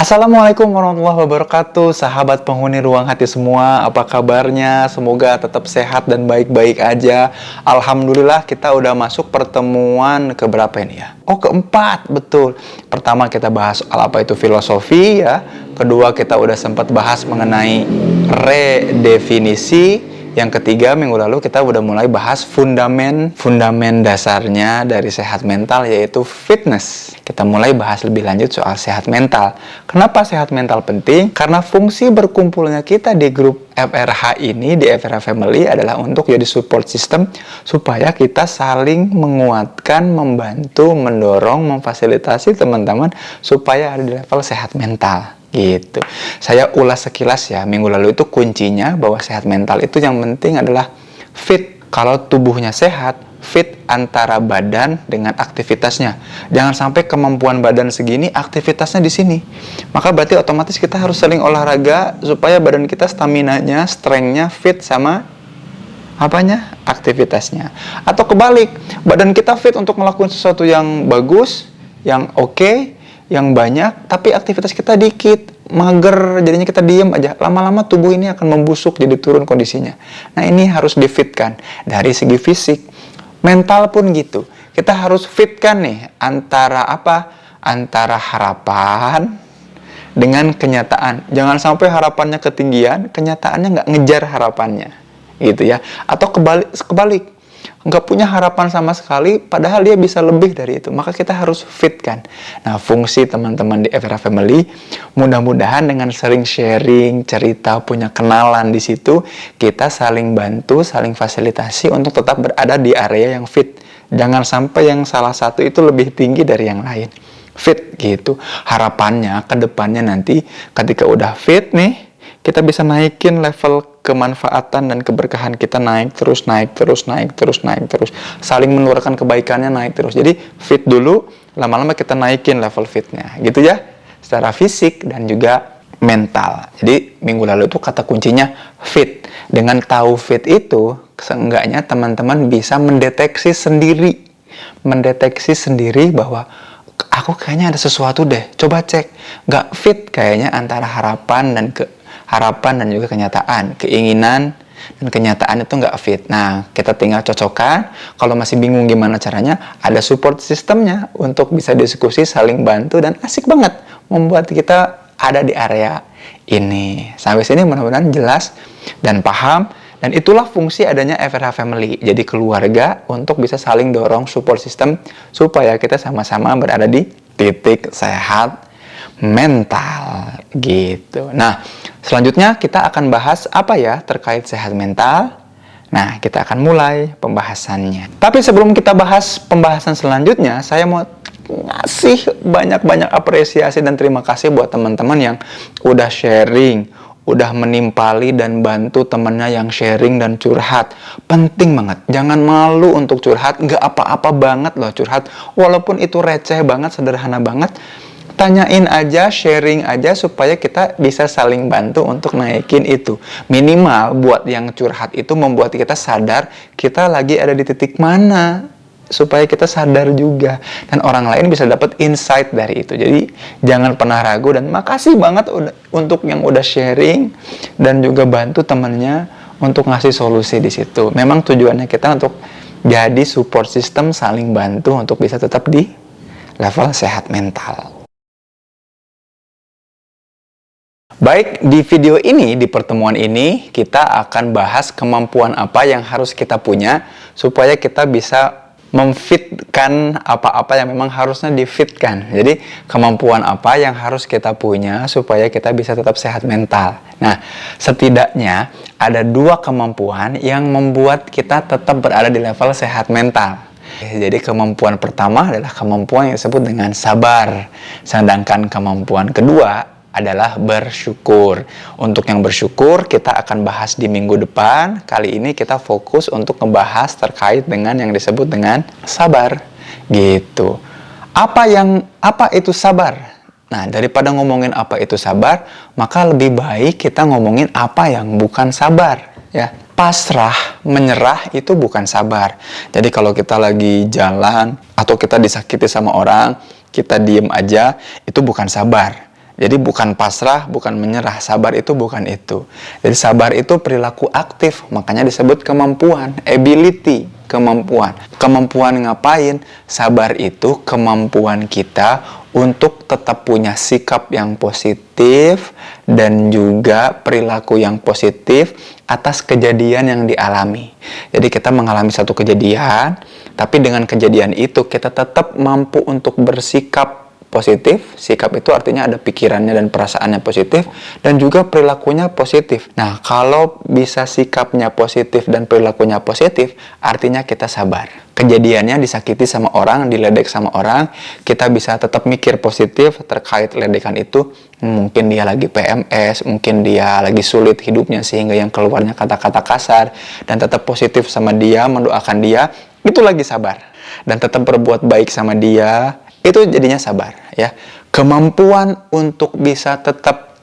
Assalamualaikum warahmatullahi wabarakatuh, sahabat penghuni ruang hati semua. Apa kabarnya? Semoga tetap sehat dan baik-baik aja. Alhamdulillah kita udah masuk pertemuan keberapa ini ya? Oh, keempat, betul. Pertama kita bahas soal apa itu filosofi ya. Kedua kita udah sempat bahas mengenai redefinisi. Yang ketiga, minggu lalu kita udah mulai bahas fundament dasarnya dari sehat mental, yaitu fitness. Kita mulai bahas lebih lanjut soal sehat mental. Kenapa sehat mental penting? Karena fungsi berkumpulnya kita di grup FRH ini, di FRH Family, adalah untuk jadi support system supaya kita saling menguatkan, membantu, mendorong, memfasilitasi teman-teman supaya ada di level sehat mental. Gitu. Saya ulas sekilas ya, minggu lalu itu kuncinya bahwa sehat mental itu yang penting adalah fit. Kalau tubuhnya sehat, fit antara badan dengan aktivitasnya. Jangan sampai kemampuan badan segini, aktivitasnya di sini. Maka berarti otomatis kita harus sering olahraga supaya badan kita staminanya, strength-nya fit sama apanya? Aktivitasnya. Atau kebalik, badan kita fit untuk melakukan sesuatu yang bagus, yang oke, yang banyak, tapi aktivitas kita dikit, mager, jadinya kita diem aja. Lama-lama tubuh ini akan membusuk, jadi turun kondisinya. Nah, ini harus difitkan dari segi fisik. Mental pun gitu. Kita harus fitkan nih antara apa? Antara harapan dengan kenyataan. Jangan sampai harapannya ketinggian, kenyataannya nggak ngejar harapannya. Gitu ya. Atau kebalik. Nggak punya harapan sama sekali, padahal dia bisa lebih dari itu. Maka kita harus fitkan. Nah, fungsi teman-teman di FRH Family, mudah-mudahan dengan sering sharing, cerita, punya kenalan di situ, kita saling bantu, saling fasilitasi untuk tetap berada di area yang fit. Jangan sampai yang salah satu itu lebih tinggi dari yang lain. Fit gitu. Harapannya, ke depannya nanti ketika udah fit nih, kita bisa naikin level kemanfaatan dan keberkahan kita naik terus. Saling menularkan kebaikannya naik terus. Jadi fit dulu, lama-lama kita naikin level fitnya. Gitu ya, secara fisik dan juga mental. Jadi minggu lalu itu kata kuncinya fit. Dengan tahu fit itu, seenggaknya teman-teman bisa mendeteksi sendiri bahwa aku kayaknya ada sesuatu deh. Coba cek, nggak fit kayaknya antara harapan dan juga kenyataan, keinginan dan kenyataan itu nggak fit. Nah, kita tinggal cocokkan. Kalau masih bingung gimana caranya, ada support sistemnya untuk bisa diskusi, saling bantu, dan asik banget membuat kita ada di area ini. Sampai sini mudah-mudahan jelas dan paham. Dan itulah fungsi adanya FRH Family. Jadi keluarga untuk bisa saling dorong support system supaya kita sama-sama berada di titik sehat mental gitu. Nah, selanjutnya kita akan bahas apa ya terkait sehat mental. Nah, kita akan mulai pembahasannya. Tapi sebelum kita bahas pembahasan selanjutnya, saya mau ngasih banyak-banyak apresiasi dan terima kasih buat teman-teman yang udah sharing, udah menimpali dan bantu temennya yang sharing dan curhat. Penting banget, jangan malu untuk curhat. Nggak apa-apa banget loh curhat, walaupun itu receh banget, sederhana banget. Tanyain aja, sharing aja supaya kita bisa saling bantu untuk naikin itu. Minimal buat yang curhat itu membuat kita sadar kita lagi ada di titik mana, supaya kita sadar juga dan orang lain bisa dapat insight dari itu. Jadi jangan pernah ragu, dan makasih banget untuk yang udah sharing dan juga bantu temannya untuk ngasih solusi di situ. Memang tujuannya kita untuk jadi support system, saling bantu untuk bisa tetap di level sehat mental. Baik, di video ini, di pertemuan ini, kita akan bahas kemampuan apa yang harus kita punya supaya kita bisa memfitkan apa-apa yang memang harusnya difitkan. Jadi, kemampuan apa yang harus kita punya supaya kita bisa tetap sehat mental. Nah, setidaknya ada 2 kemampuan yang membuat kita tetap berada di level sehat mental. Jadi kemampuan pertama adalah kemampuan yang disebut dengan sabar. Sedangkan kemampuan kedua adalah bersyukur. Untuk yang bersyukur kita akan bahas di minggu depan. Kali ini kita fokus untuk ngebahas terkait dengan yang disebut dengan sabar. Gitu. Apa itu sabar? Nah, daripada ngomongin apa itu sabar, maka lebih baik kita ngomongin apa yang bukan sabar, ya. Pasrah, menyerah itu bukan sabar. Jadi kalau kita lagi jalan atau kita disakiti sama orang, kita diem aja, itu bukan sabar. Jadi bukan pasrah, bukan menyerah. Sabar itu bukan itu. Jadi sabar itu perilaku aktif, makanya disebut kemampuan, ability, kemampuan. Kemampuan ngapain? Sabar itu kemampuan kita untuk tetap punya sikap yang positif dan juga perilaku yang positif atas kejadian yang dialami. Jadi kita mengalami satu kejadian, tapi dengan kejadian itu kita tetap mampu untuk bersikap positif. Sikap itu artinya ada pikirannya dan perasaannya positif dan juga perilakunya positif. Nah, kalau bisa sikapnya positif dan perilakunya positif, artinya kita sabar. Kejadiannya disakiti sama orang, diledek sama orang, kita bisa tetap mikir positif terkait ledekan itu. Mungkin dia lagi PMS, mungkin dia lagi sulit hidupnya sehingga yang keluarnya kata-kata kasar, dan tetap positif sama dia, mendoakan dia, itu lagi sabar. Dan tetap berbuat baik sama dia, itu jadinya sabar, ya. Kemampuan untuk bisa tetap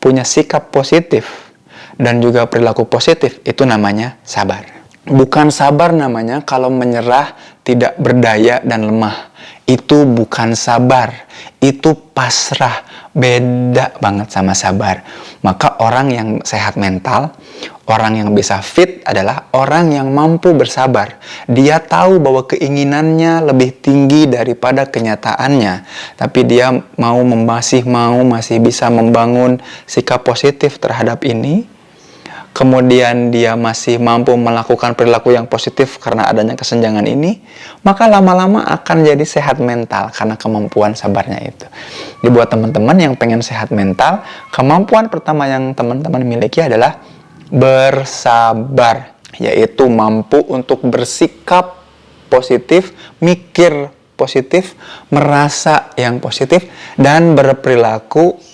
punya sikap positif dan juga perilaku positif, itu namanya sabar. Bukan sabar namanya kalau menyerah, tidak berdaya dan lemah. Itu bukan sabar, itu pasrah. Beda banget sama sabar. Maka orang yang sehat mental, orang yang bisa fit adalah orang yang mampu bersabar. Dia tahu bahwa keinginannya lebih tinggi daripada kenyataannya, tapi dia masih bisa membangun sikap positif terhadap ini. Kemudian dia masih mampu melakukan perilaku yang positif karena adanya kesenjangan ini, maka lama-lama akan jadi sehat mental karena kemampuan sabarnya itu. Jadi buat teman-teman yang pengen sehat mental, kemampuan pertama yang teman-teman miliki adalah bersabar, yaitu mampu untuk bersikap positif, mikir positif, merasa yang positif, dan berperilaku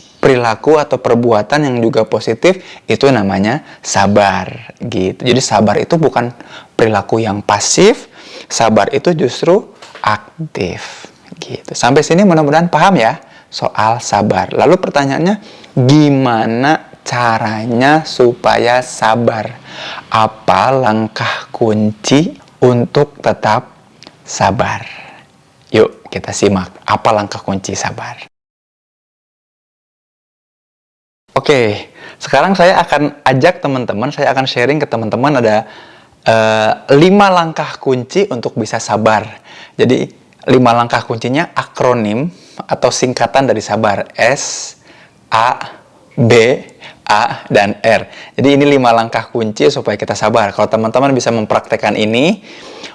atau perbuatan yang juga positif. Itu namanya sabar gitu. Jadi sabar itu bukan perilaku yang pasif, sabar itu justru aktif gitu. Sampai sini mudah-mudahan paham ya soal sabar. Lalu pertanyaannya, gimana caranya supaya sabar? Apa langkah kunci untuk tetap sabar? Yuk kita simak apa langkah kunci sabar. Oke, sekarang saya akan ajak teman-teman, saya akan sharing ke teman-teman ada 5 langkah kunci untuk bisa sabar. Jadi 5 langkah kuncinya akronim atau singkatan dari sabar. S, A, B, A, dan R. Jadi ini 5 langkah kunci supaya kita sabar. Kalau teman-teman bisa mempraktekkan ini,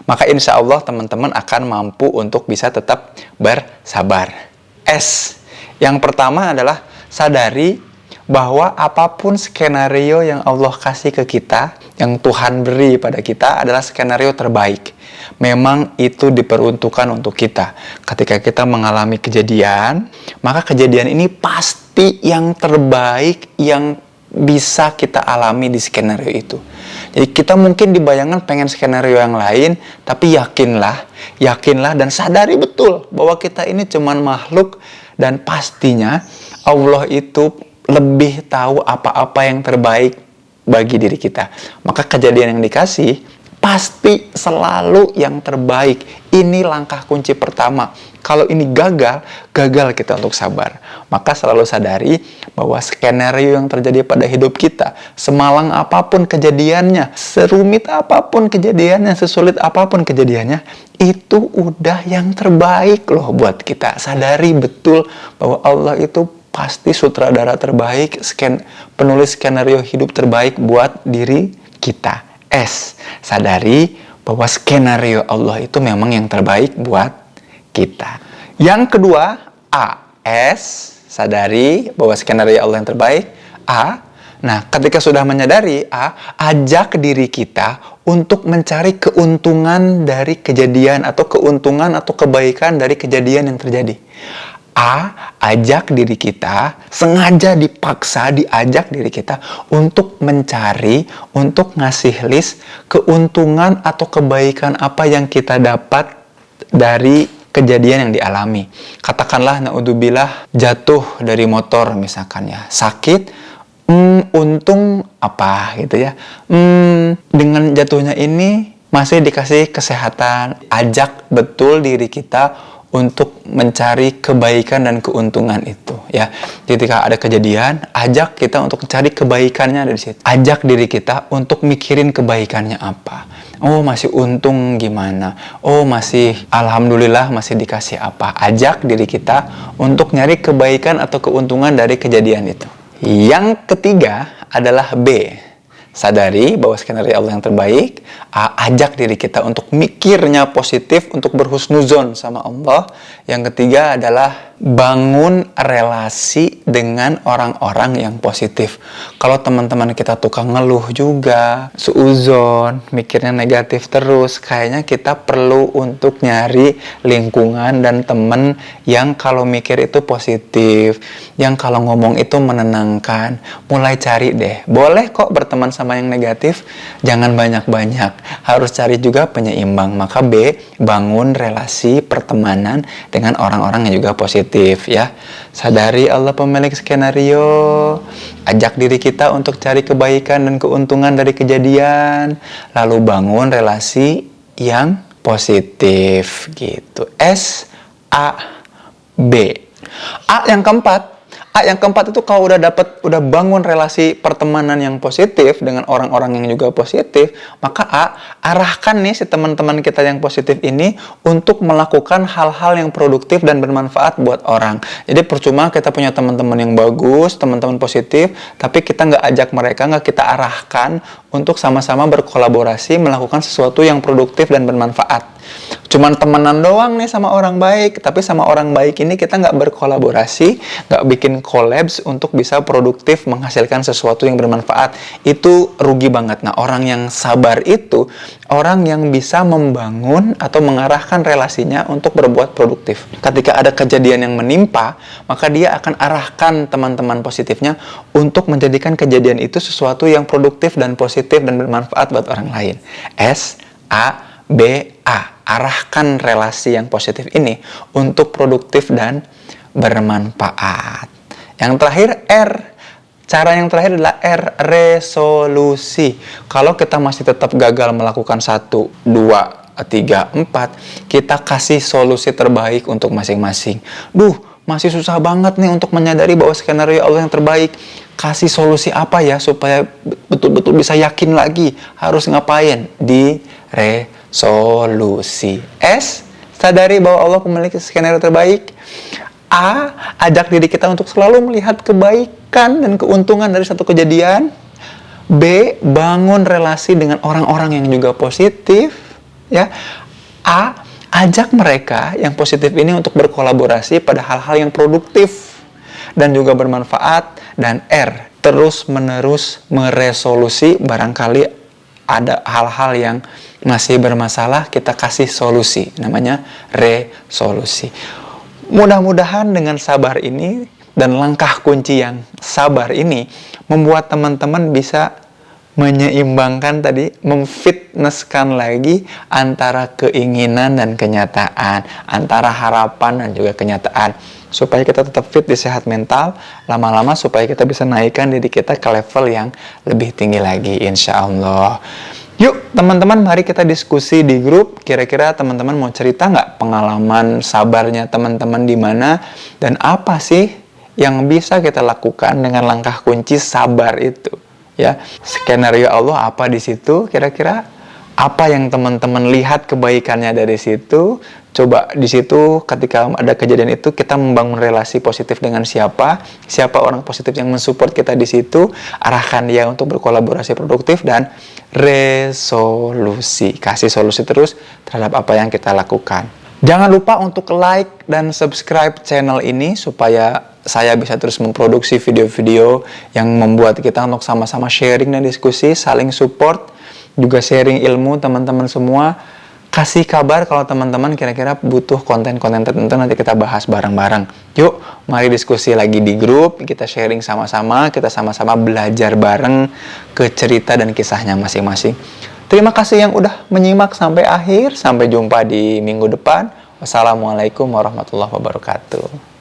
maka insya Allah teman-teman akan mampu untuk bisa tetap bersabar. S, yang pertama adalah sadari bahwa apapun skenario yang Allah kasih ke kita, yang Tuhan beri pada kita adalah skenario terbaik. Memang itu diperuntukkan untuk kita. Ketika kita mengalami kejadian, maka kejadian ini pasti yang terbaik yang bisa kita alami di skenario itu. Jadi kita mungkin di bayangan pengen skenario yang lain, tapi yakinlah dan sadari betul bahwa kita ini cuman makhluk, dan pastinya Allah itu lebih tahu apa-apa yang terbaik bagi diri kita. Maka kejadian yang dikasih pasti selalu yang terbaik. Ini langkah kunci pertama. Kalau ini gagal kita untuk sabar. Maka selalu sadari bahwa skenario yang terjadi pada hidup kita, semalang apapun kejadiannya, serumit apapun kejadiannya, sesulit apapun kejadiannya, itu udah yang terbaik loh buat kita. Sadari betul bahwa Allah itu pasti sutradara terbaik, penulis skenario hidup terbaik buat diri kita. S, sadari bahwa skenario Allah itu memang yang terbaik buat kita. Yang kedua, A, S, sadari bahwa skenario Allah yang terbaik. A, nah ketika sudah menyadari A, ajak diri kita untuk mencari keuntungan dari kejadian atau keuntungan atau kebaikan dari kejadian yang terjadi. A, ajak diri kita, sengaja dipaksa diajak diri kita untuk mencari, untuk ngasih list keuntungan atau kebaikan apa yang kita dapat dari kejadian yang dialami. Katakanlah naudzubillah jatuh dari motor misalkan ya, sakit, untung apa gitu ya. Dengan jatuhnya ini masih dikasih kesehatan. Ajak betul diri kita untuk mencari kebaikan dan keuntungan itu, ya. Ketika ada kejadian, ajak kita untuk cari kebaikannya dari situ. Ajak diri kita untuk mikirin kebaikannya apa. Oh, masih untung gimana? Oh, masih alhamdulillah masih dikasih apa? Ajak diri kita untuk nyari kebaikan atau keuntungan dari kejadian itu. Yang ketiga adalah B. Sadari bahwa skenario Allah yang terbaik. Ajak diri kita untuk mikirnya positif, untuk berhusnuzon sama Allah. Yang ketiga adalah bangun relasi dengan orang-orang yang positif. Kalau teman-teman kita tukang ngeluh juga, suuzon, mikirnya negatif terus, kayaknya kita perlu untuk nyari lingkungan dan teman yang kalau mikir itu positif, yang kalau ngomong itu menenangkan. Mulai cari deh. Boleh kok berteman sama yang negatif, jangan banyak-banyak. Harus cari juga penyeimbang. Maka B, bangun relasi pertemanan dengan orang-orang yang juga positif, ya. Sadari Allah pemilik skenario. Ajak diri kita untuk cari kebaikan dan keuntungan dari kejadian. Lalu bangun relasi yang positif gitu. S, A, B. Yang keempat itu kalau udah bangun relasi pertemanan yang positif dengan orang-orang yang juga positif, maka arahkan nih si teman-teman kita yang positif ini untuk melakukan hal-hal yang produktif dan bermanfaat buat orang. Jadi percuma kita punya teman-teman yang bagus, teman-teman positif, tapi kita nggak ajak mereka, nggak kita arahkan untuk sama-sama berkolaborasi melakukan sesuatu yang produktif dan bermanfaat. Cuman temenan doang nih sama orang baik, tapi sama orang baik ini kita nggak berkolaborasi, nggak bikin collabs untuk bisa produktif menghasilkan sesuatu yang bermanfaat. Itu rugi banget. Nah, orang yang sabar itu orang yang bisa membangun atau mengarahkan relasinya untuk berbuat produktif. Ketika ada kejadian yang menimpa, maka dia akan arahkan teman-teman positifnya untuk menjadikan kejadian itu sesuatu yang produktif dan positif dan bermanfaat buat orang lain. S, A, B, A. Arahkan relasi yang positif ini untuk produktif dan bermanfaat. Yang terakhir R. Cara yang terakhir adalah R, resolusi. Kalau kita masih tetap gagal melakukan 1, 2, 3, 4, kita kasih solusi terbaik untuk masing-masing. Masih susah banget nih untuk menyadari bahwa skenario Allah yang terbaik. Kasih solusi apa ya supaya betul-betul bisa yakin lagi harus ngapain? Di resolusi. S, sadari bahwa Allah memiliki skenario terbaik. A, ajak diri kita untuk selalu melihat kebaikan dan keuntungan dari satu kejadian. B, bangun relasi dengan orang-orang yang juga positif, ya. A, ajak mereka yang positif ini untuk berkolaborasi pada hal-hal yang produktif dan juga bermanfaat. Dan R, terus-menerus meresolusi. Barangkali ada hal-hal yang masih bermasalah, kita kasih solusi, namanya resolusi. Mudah-mudahan dengan sabar ini dan langkah kunci yang sabar ini membuat teman-teman bisa menyeimbangkan tadi, memfitnesskan lagi antara keinginan dan kenyataan, antara harapan dan juga kenyataan, supaya kita tetap fit di sehat mental, lama-lama supaya kita bisa naikkan diri kita ke level yang lebih tinggi lagi, insya Allah. Yuk teman-teman, mari kita diskusi di grup. Kira-kira teman-teman mau cerita nggak pengalaman sabarnya teman-teman di mana, dan apa sih yang bisa kita lakukan dengan langkah kunci sabar itu? Ya, skenario Allah apa di situ? Kira-kira apa yang teman-teman lihat kebaikannya dari situ? Coba di situ ketika ada kejadian itu kita membangun relasi positif dengan siapa orang positif yang mensupport kita di situ, arahkan dia untuk berkolaborasi produktif dan resolusi. Kasih solusi terus terhadap apa yang kita lakukan. Jangan lupa untuk like dan subscribe channel ini supaya saya bisa terus memproduksi video-video yang membuat kita untuk sama-sama sharing dan diskusi, saling support, juga sharing ilmu teman-teman semua. Kasih kabar kalau teman-teman kira-kira butuh konten-konten tertentu, nanti kita bahas bareng-bareng. Yuk, mari diskusi lagi di grup, kita sharing sama-sama, kita sama-sama belajar bareng ke cerita dan kisahnya masing-masing. Terima kasih yang udah menyimak sampai akhir. Sampai jumpa di minggu depan. Wassalamualaikum warahmatullahi wabarakatuh.